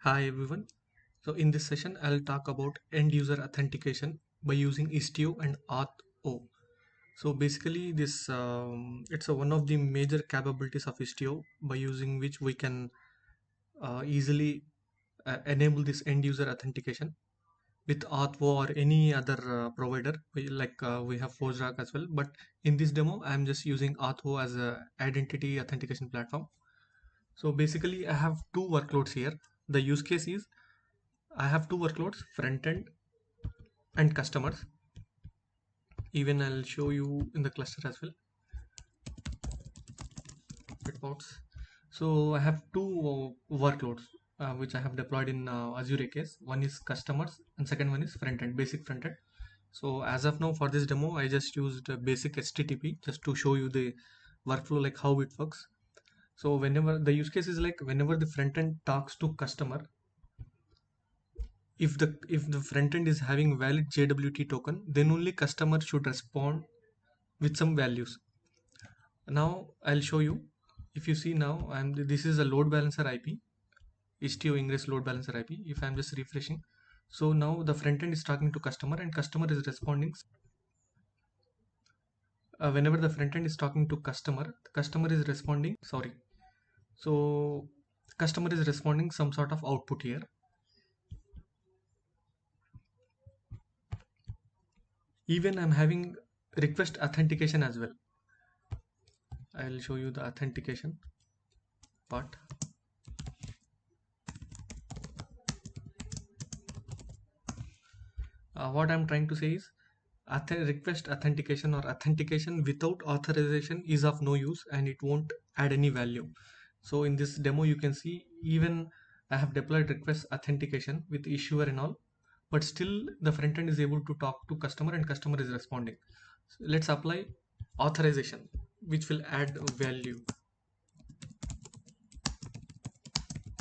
Hi everyone. So in this session, I'll talk about end user authentication by using Istio and Auth O. So basically, this it's one of the major capabilities of Istio by using which we can easily enable this end user authentication with Auth O or any other provider. We have ForgeRock as well. But in this demo, I'm just using Auth O as a identity authentication platform. So basically, I have two workloads here. The use case is I have two workloads, front end and customers. Even I'll show you in the cluster as well. Reports. So I have two workloads which I have deployed in Azure case. One is customers and second one is front end, basic front end. So as of now for this demo, I just used basic HTTP just to show you the workflow, like how it works. So whenever the use case is like whenever the front end talks to customer, if the front end is having valid JWT token, then only customer should respond with some values. Now I'll show you. If you see now, this is a load balancer IP, Istio ingress load balancer IP. If I'm just refreshing, so now the front end is talking to customer and customer is responding. Whenever the front end is talking to customer, the customer is responding. Sorry, so customer is responding some sort of output here. Even I'm having request authentication as well. I'll show you the authentication part. What I'm trying to say is request authentication or authentication without authorization is of no use and it won't add any value. So in this demo you can see even I have deployed request authentication with issuer and all, but still the front end is able to talk to customer and customer is responding. So let's apply authorization which will add value.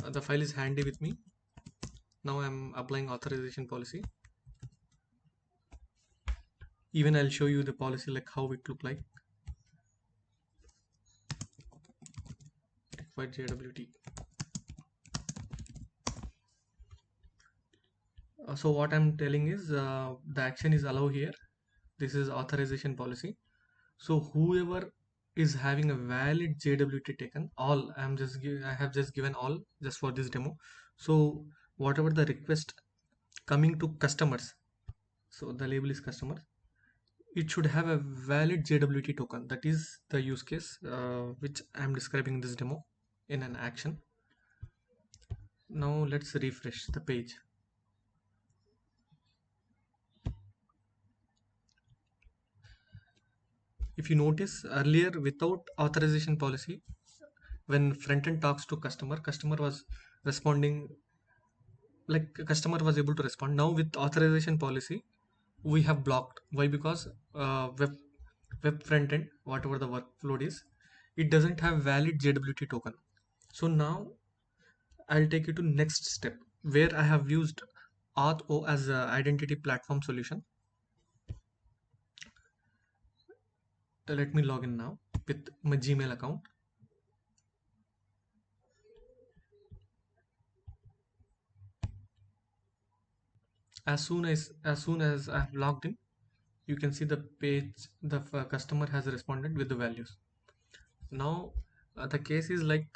The file is handy with me. Now I'm applying authorization policy. Even I'll show you the policy, like how it look like. Required JWT. So what I'm telling is the action is allow here. This is authorization policy. So whoever is having a valid JWT taken, all I have just given all just for this demo. So whatever the request coming to customers, so the label is customers, it should have a valid JWT token. That is the use case which I'm describing in this demo in an action. Now let's refresh the page. If you notice earlier without authorization policy, when front end talks to customer was responding, like customer was able to respond. Now with authorization policy, we have blocked. Why? Because web front end, whatever the workload is, it doesn't have valid JWT token. So now I'll take you to next step where I have used AuthO as an identity platform solution. Let me log in now with my Gmail account. As soon as I have logged in, you can see the page, the customer has responded with the values. Now the case is like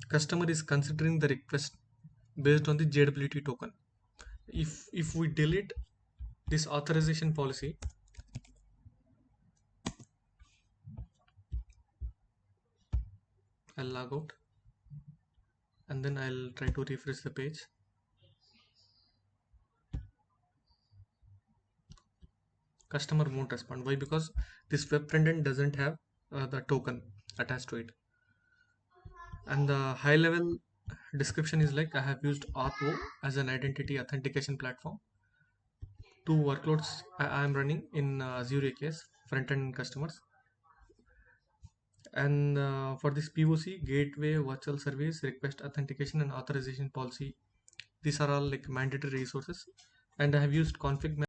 customer is considering the request based on the JWT token. If we delete this authorization policy, I'll log out and then I'll try to refresh the page. Customer won't respond. Why? Because this web front end doesn't have the token attached to it. And the high level description is like I have used AuthO as an identity authentication platform. Two workloads I am running in Azure case, front end customers. And for this POC, gateway, virtual service, request authentication, and authorization policy, these are all like mandatory resources. And I have used config